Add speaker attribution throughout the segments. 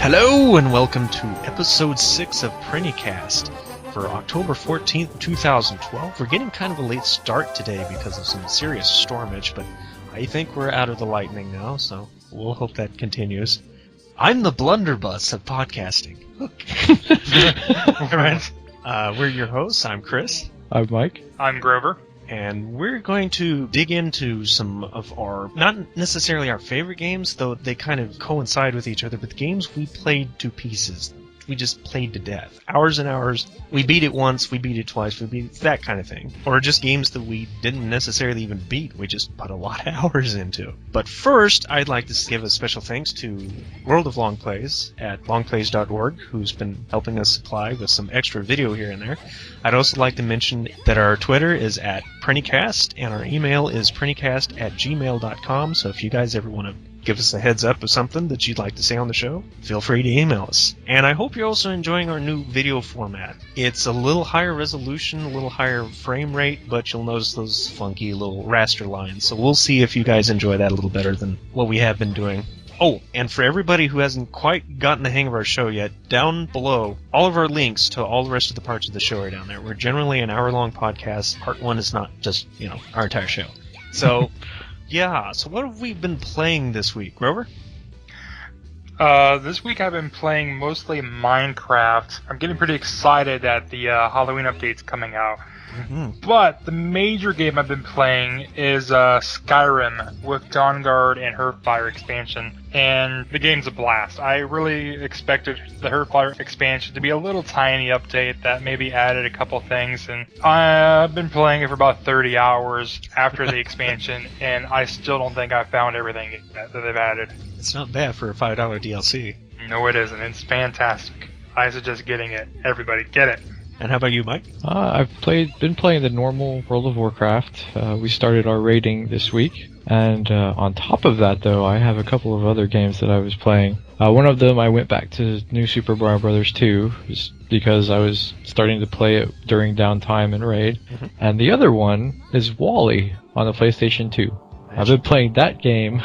Speaker 1: Hello and welcome to Episode 6 of PrinnyCast for October 14th, 2012. We're getting kind of a late start today because of some serious stormage, but I think we're out of the lightning now, so we'll hope that continues. I'm the blunderbuss of podcasting. Alright, we're your hosts. I'm Chris.
Speaker 2: I'm Mike.
Speaker 3: I'm Grover.
Speaker 1: And we're going to dig into some of our, not necessarily our favorite games, though they kind of coincide with each other, but the games we played to pieces. We just played to death. Hours and hours. We beat it once, we beat it twice, we beat it, that kind of thing. Or just games that we didn't necessarily even beat, we just put a lot of hours into. But first, I'd like to give a special thanks to World of Long Plays at longplays.org, who's been helping us supply with some extra video here and there. I'd also like to mention that our Twitter is at PrinnyCast, and our email is prinnycast@gmail.com, so if you guys ever want to give us a heads up of something that you'd like to say on the show, feel free to email us. And I hope you're also enjoying our new video format. It's a little higher resolution, a little higher frame rate, but you'll notice those funky little raster lines. So we'll see if you guys enjoy that a little better than what we have been doing. Oh, and for everybody who hasn't quite gotten the hang of our show yet, down below, all of our links to all the rest of the parts of the show are down there. We're generally an hour-long podcast. Part 1 is not just, our entire show. So... yeah, so what have we been playing this week, Grover?
Speaker 3: This week I've been playing mostly Minecraft. I'm getting pretty excited that the Halloween update's coming out. Mm-hmm. But the major game I've been playing is Skyrim with Dawnguard and Hearthfire expansion. And the game's a blast. I really expected the Hearthfire expansion to be a little tiny update that maybe added a couple things. And I've been playing it for about 30 hours after the expansion, and I still don't think I've found everything that they've added.
Speaker 1: It's not bad for a $5 DLC.
Speaker 3: No, it isn't. It's fantastic. I suggest getting it. Everybody, get it.
Speaker 1: And how about you, Mike?
Speaker 2: I've been playing the normal World of Warcraft. We started our raiding this week. And on top of that, though, I have a couple of other games that I was playing. One of them I went back to New Super Mario Bros. 2, just because I was starting to play it during downtime and raid. Mm-hmm. And the other one is Wall-E on the PlayStation 2. I've been playing that game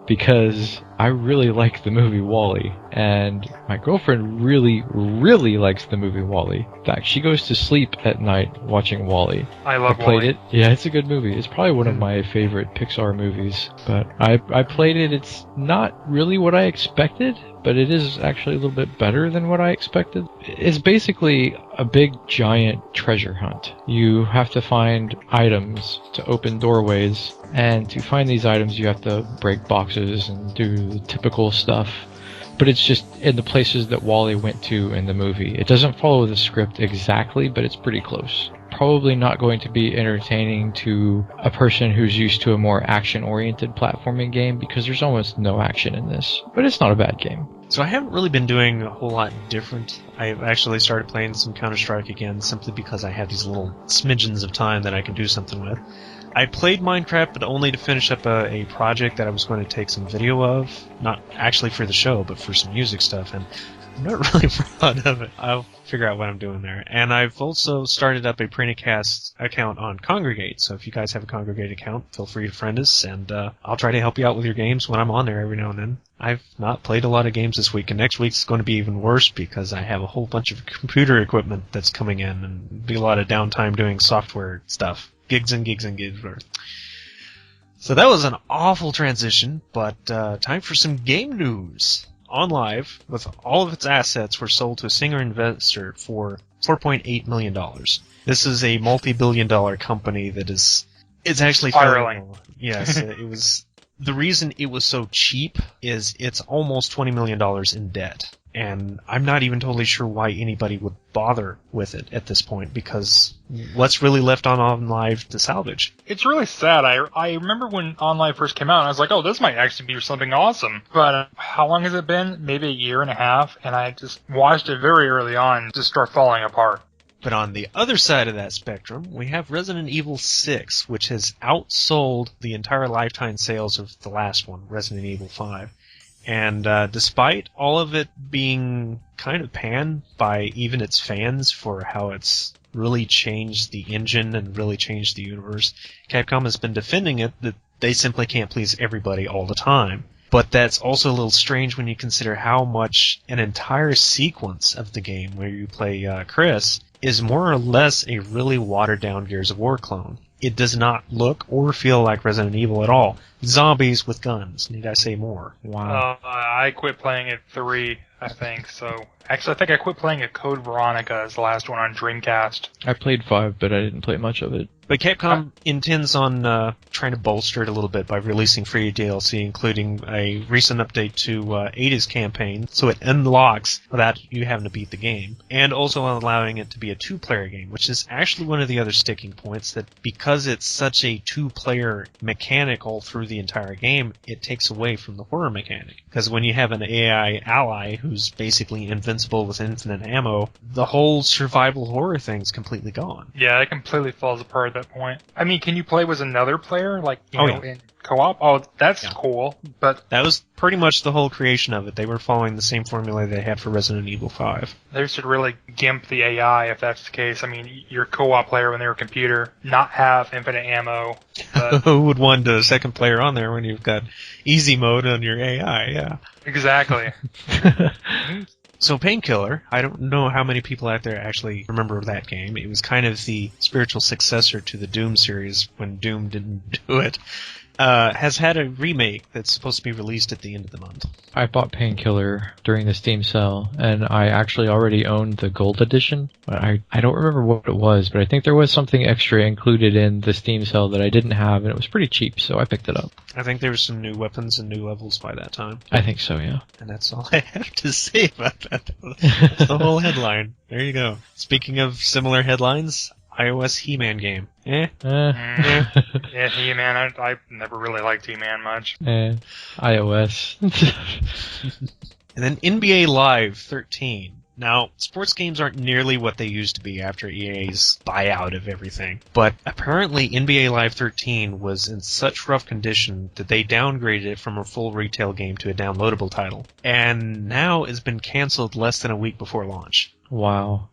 Speaker 2: because I really like the movie Wall-E, and my girlfriend really, really likes the movie Wall-E. In fact, she goes to sleep at night watching Wall-E.
Speaker 3: I love
Speaker 2: played
Speaker 3: Wall-E.
Speaker 2: it. Yeah, it's a good movie. It's probably one of my favorite Pixar movies. But I played it. It's not really what I expected, but it is actually a little bit better than what I expected. It's basically a big, giant treasure hunt. You have to find items to open doorways, and to find these items you have to break boxes and do the typical stuff. But it's just in the places that Wall-E went to in the movie. It doesn't follow the script exactly, but it's pretty close. Probably not going to be entertaining to a person who's used to a more action-oriented platforming game, because there's almost no action in this. But it's not a bad game.
Speaker 1: So I haven't really been doing a whole lot different. I've actually started playing some Counter-Strike again, simply because I have these little smidgens of time that I can do something with. I played Minecraft, but only to finish up a project that I was going to take some video of. Not actually for the show, but for some music stuff, and I'm not really proud of it. I'll figure out what I'm doing there. And I've also started up a PrinnyCast account on Congregate, so if you guys have a Congregate account, feel free to friend us, and I'll try to help you out with your games when I'm on there every now and then. I've not played a lot of games this week, and next week's going to be even worse because I have a whole bunch of computer equipment that's coming in, and be a lot of downtime doing software stuff. Gigs and gigs and gigs. So that was an awful transition, but time for some game news. OnLive, with all of its assets, were sold to a single investor for $4.8 million. This is a multi-billion-dollar company that is... it's actually
Speaker 3: spiraling.
Speaker 1: Yes, it was... the reason it was so cheap is it's almost $20 million in debt. And I'm not even totally sure why anybody would bother with it at this point, because what's really left on OnLive to salvage?
Speaker 3: It's really sad. I remember when OnLive first came out, and I was like, oh, this might actually be something awesome. But how long has it been? Maybe a year and a half, and I just watched it very early on just start falling apart.
Speaker 1: But on the other side of that spectrum, we have Resident Evil 6, which has outsold the entire lifetime sales of the last one, Resident Evil 5. And despite all of it being kind of panned by even its fans for how it's really changed the engine and really changed the universe, Capcom has been defending it that they simply can't please everybody all the time. But that's also a little strange when you consider how much an entire sequence of the game where you play Chris is more or less a really watered-down Gears of War clone. It does not look or feel like Resident Evil at all. Zombies with guns. Need I say more?
Speaker 2: Wow.
Speaker 3: I quit playing at 3, I think. So actually, I think I quit playing at Code Veronica as the last one on Dreamcast.
Speaker 2: I played 5, but I didn't play much of it.
Speaker 1: But Capcom intends on trying to bolster it a little bit by releasing free DLC, including a recent update to Ada's campaign, so it unlocks without you having to beat the game, and also allowing it to be a two-player game, which is actually one of the other sticking points, that because it's such a two-player mechanic all through the entire game, it takes away from the horror mechanic. Because when you have an AI ally who's basically invincible with infinite ammo, the whole survival horror thing's completely gone.
Speaker 3: Yeah, it completely falls apart at that point. I mean, can you play with another player, like, you know,
Speaker 1: yeah.
Speaker 3: in co-op? Oh, that's cool, but...
Speaker 1: That was pretty much the whole creation of it. They were following the same formula they had for Resident Evil 5.
Speaker 3: They should really gimp the AI if that's the case. I mean, your co-op player when they're a computer, not have infinite ammo. But...
Speaker 1: Who would want a second player on there when you've got easy mode on your AI, yeah.
Speaker 3: Exactly.
Speaker 1: So Painkiller, I don't know how many people out there actually remember that game. It was kind of the spiritual successor to the Doom series when Doom didn't do it. Has had a remake that's supposed to be released at the end of the month.
Speaker 2: I bought Painkiller during the Steam sale, and I actually already owned the Gold Edition. But I don't remember what it was, but I think there was something extra included in the Steam sale that I didn't have, and it was pretty cheap, so I picked it up.
Speaker 1: I think there were some new weapons and new levels by that time.
Speaker 2: I think so, yeah.
Speaker 1: And that's all I have to say about that. That's the whole headline. There you go. Speaking of similar headlines, iOS He-Man game.
Speaker 3: Yeah, He-Man. I never really liked He-Man much.
Speaker 2: iOS.
Speaker 1: And then NBA Live 13. Now, sports games aren't nearly what they used to be after EA's buyout of everything, but apparently NBA Live 13 was in such rough condition that they downgraded it from a full retail game to a downloadable title, and now it's been canceled less than a week before launch.
Speaker 2: Wow.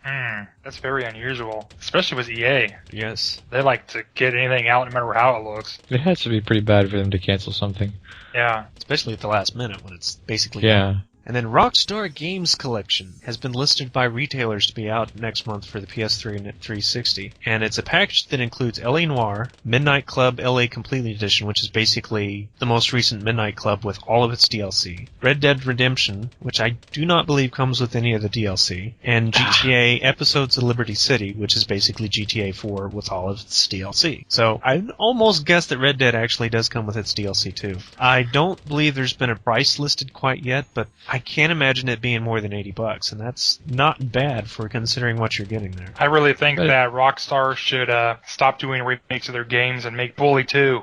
Speaker 3: That's very unusual, especially with EA.
Speaker 1: Yes.
Speaker 3: They like to get anything out no matter how it looks.
Speaker 2: It has to be pretty bad for them to cancel something.
Speaker 3: Yeah.
Speaker 1: Especially at the last minute when it's basically
Speaker 2: Yeah.
Speaker 1: done. And then Rockstar Games Collection has been listed by retailers to be out next month for the PS3 and 360. And it's a package that includes L.A. Noire, Midnight Club L.A. Completely Edition, which is basically the most recent Midnight Club with all of its DLC, Red Dead Redemption, which I do not believe comes with any of the DLC, and GTA Episodes of Liberty City, which is basically GTA 4 with all of its DLC. So I almost guess that Red Dead actually does come with its DLC too. I don't believe there's been a price listed quite yet, but I can't imagine it being more than $80, and that's not bad for considering what you're getting there.
Speaker 3: I really think that Rockstar should stop doing remakes of their games and make Bully 2.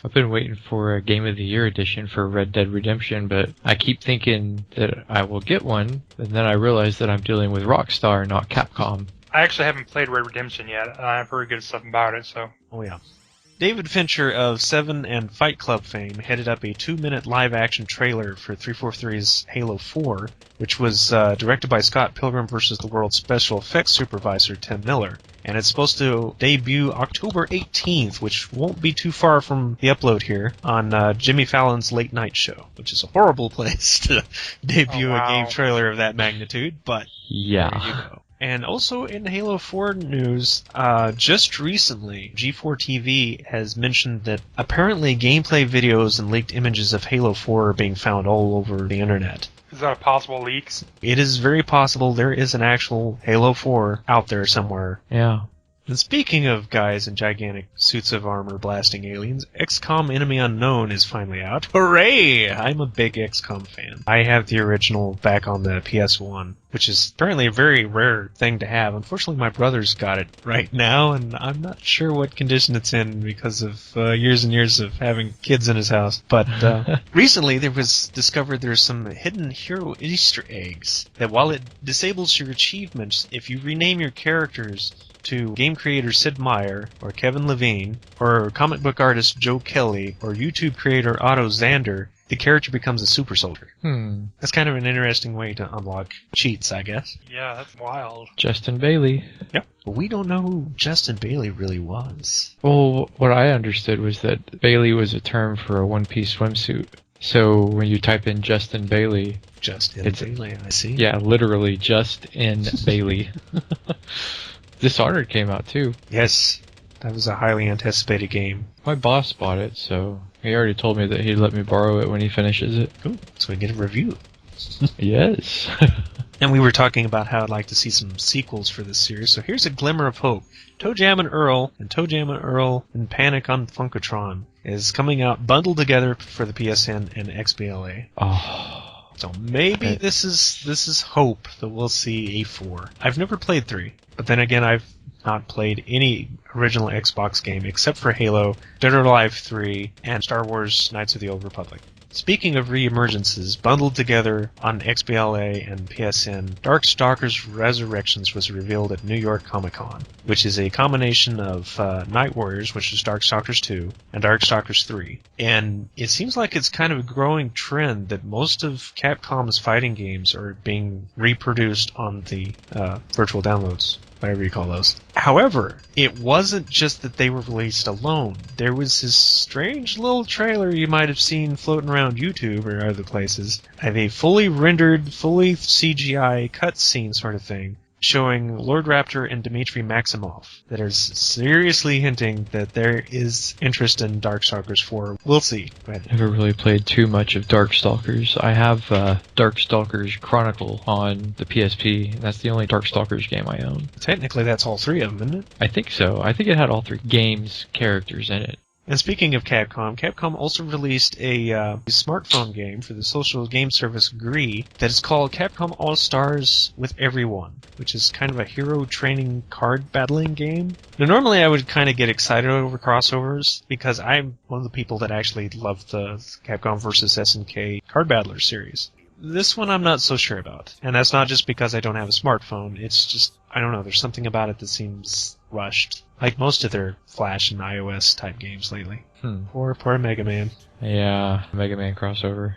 Speaker 2: I've been waiting for a Game of the Year edition for Red Dead Redemption, but I keep thinking that I will get one, and then I realize that I'm dealing with Rockstar, not Capcom.
Speaker 3: I actually haven't played Red Redemption yet. I've heard good stuff about it, so...
Speaker 1: Oh, yeah. David Fincher of Seven and Fight Club fame headed up a 2-minute live-action trailer for 343's Halo 4, which was directed by Scott Pilgrim vs. the World special effects supervisor Tim Miller. And it's supposed to debut October 18th, which won't be too far from the upload here, on Jimmy Fallon's Late Night Show, which is a horrible place to debut a game trailer of that magnitude, but
Speaker 2: yeah.
Speaker 1: There you go. And also in Halo 4 news, just recently, G4 TV has mentioned that apparently gameplay videos and leaked images of Halo 4 are being found all over the internet.
Speaker 3: Is that a possible leak?
Speaker 1: It is very possible there is an actual Halo 4 out there somewhere.
Speaker 2: Yeah.
Speaker 1: And speaking of guys in gigantic suits of armor blasting aliens, XCOM Enemy Unknown is finally out. Hooray! I'm a big XCOM fan. I have the original back on the PS1, which is apparently a very rare thing to have. Unfortunately, my brother's got it right now, and I'm not sure what condition it's in because of years and years of having kids in his house. But recently, there was discovered there's some hidden hero Easter eggs that while it disables your achievements, if you rename your characters to game creator Sid Meier, or Kevin Levine, or comic book artist Joe Kelly, or YouTube creator Otto Zander, the character becomes a super soldier.
Speaker 2: That's
Speaker 1: kind of an interesting way to unlock cheats, I guess.
Speaker 3: Yeah, that's wild.
Speaker 2: Justin Bailey.
Speaker 1: Yep. But we don't know who Justin Bailey really was.
Speaker 2: Well, what I understood was that Bailey was a term for a one-piece swimsuit. So when you type in Justin Bailey...
Speaker 1: Bailey, I see.
Speaker 2: Yeah, literally just in Bailey. Dishonored came out too.
Speaker 1: Yes. That was a highly anticipated game.
Speaker 2: My boss bought it, so he already told me that he'd let me borrow it when he finishes it.
Speaker 1: Cool. So we get a review.
Speaker 2: Yes.
Speaker 1: And we were talking about how I'd like to see some sequels for this series, so here's a glimmer of hope. ToeJam and Earl and Panic on Funkotron is coming out bundled together for the PSN and XBLA.
Speaker 2: Oh.
Speaker 1: So maybe this is hope that we'll see a 4. I've never played 3, but then again I've not played any original Xbox game except for Halo, Dead or Alive 3, and Star Wars Knights of the Old Republic. Speaking of re-emergences, bundled together on XBLA and PSN, Darkstalkers Resurrections was revealed at New York Comic Con, which is a combination of Night Warriors, which is Darkstalkers 2, and Darkstalkers 3. And it seems like it's kind of a growing trend that most of Capcom's fighting games are being reproduced on the virtual downloads, whatever you call those. However, it wasn't just that they were released alone. There was this strange little trailer you might have seen floating around YouTube or other places of a fully rendered, fully CGI cutscene sort of thing showing Lord Raptor and Dmitry Maximov that is seriously hinting that there is interest in Darkstalkers 4. We'll see.
Speaker 2: Never really played too much of Darkstalkers. I have Darkstalkers Chronicle on the PSP. That's the only Darkstalkers game I own.
Speaker 1: Technically, that's all 3 of them, isn't it?
Speaker 2: I think so. I think it had all 3 games characters in it.
Speaker 1: And speaking of Capcom also released a smartphone game for the social game service GREE that is called Capcom All-Stars with Everyone, which is kind of a hero training card battling game. Now, normally I would kind of get excited over crossovers because I'm one of the people that actually love the Capcom vs. SNK card battler series. This one I'm not so sure about, and that's not just because I don't have a smartphone. It's just, I don't know, there's something about it that seems rushed. Like most of their Flash and iOS type games lately. Poor Mega Man.
Speaker 2: Yeah, Mega Man crossover.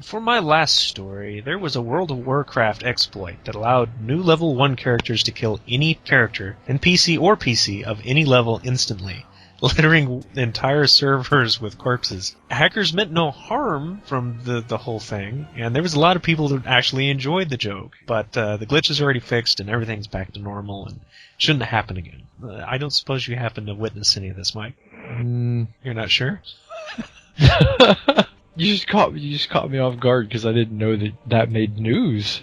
Speaker 1: For my last story, there was a World of Warcraft exploit that allowed new level 1 characters to kill any character, NPC or PC, of any level instantly, littering entire servers with corpses. Hackers meant no harm from the whole thing, and there was a lot of people that actually enjoyed the joke, but the glitch is already fixed and everything's back to normal and shouldn't happen again. I don't suppose you happen to witness any of this, Mike? You're not sure?
Speaker 2: You just caught me off guard because I didn't know that made news.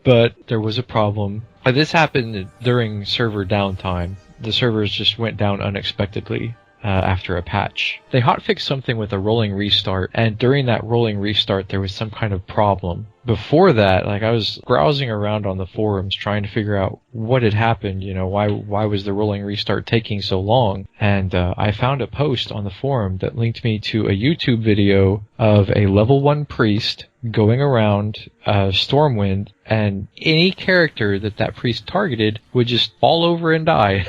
Speaker 2: But there was a problem. This happened during server downtime. The servers just went down unexpectedly after a patch. They hotfixed something with a rolling restart, and during that rolling restart there was some kind of problem. Before that, I was browsing around on the forums trying to figure out what had happened, why was the rolling restart taking so long? And I found a post on the forum that linked me to a YouTube video of a level 1 priest going around Stormwind, and any character that priest targeted would just fall over and die.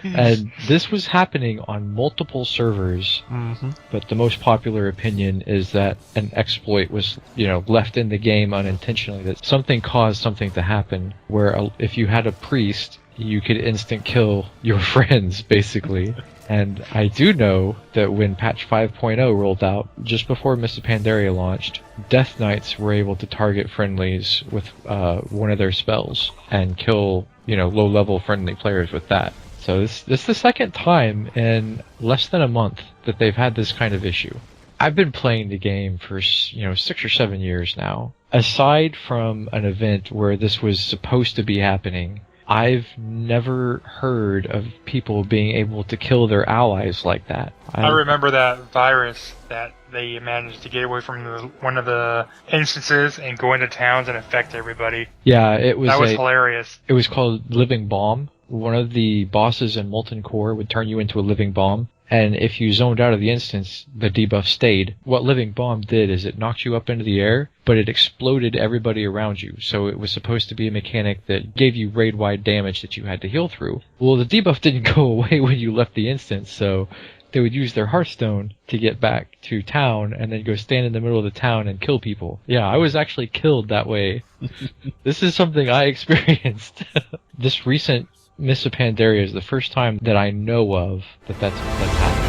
Speaker 2: And this was happening on multiple servers. But the most popular opinion is that an exploit was, left in the game unintentionally, that something caused something to happen, where if you had a priest, you could instant kill your friends, basically. And I do know that when patch 5.0 rolled out, just before Mists of Pandaria launched, Death Knights were able to target friendlies with one of their spells and kill, low-level friendly players with that. So this is the second time in less than a month that they've had this kind of issue. I've been playing the game for, 6 or 7 years now. Aside from an event where this was supposed to be happening, I've never heard of people being able to kill their allies like that.
Speaker 3: I remember that virus that they managed to get away from one of the instances and go into towns and affect everybody.
Speaker 2: Yeah, that was
Speaker 3: hilarious.
Speaker 2: It was called Living Bomb. One of the bosses in Molten Core would turn you into a living bomb. And if you zoned out of the instance, the debuff stayed. What Living Bomb did is it knocked you up into the air, but it exploded everybody around you. So it was supposed to be a mechanic that gave you raid-wide damage that you had to heal through. Well, the debuff didn't go away when you left the instance, so they would use their Hearthstone to get back to town and then go stand in the middle of the town and kill people. Yeah, I was actually killed that way. This is something I experienced. This recent Mists of Pandaria is the first time that I know of that's happened.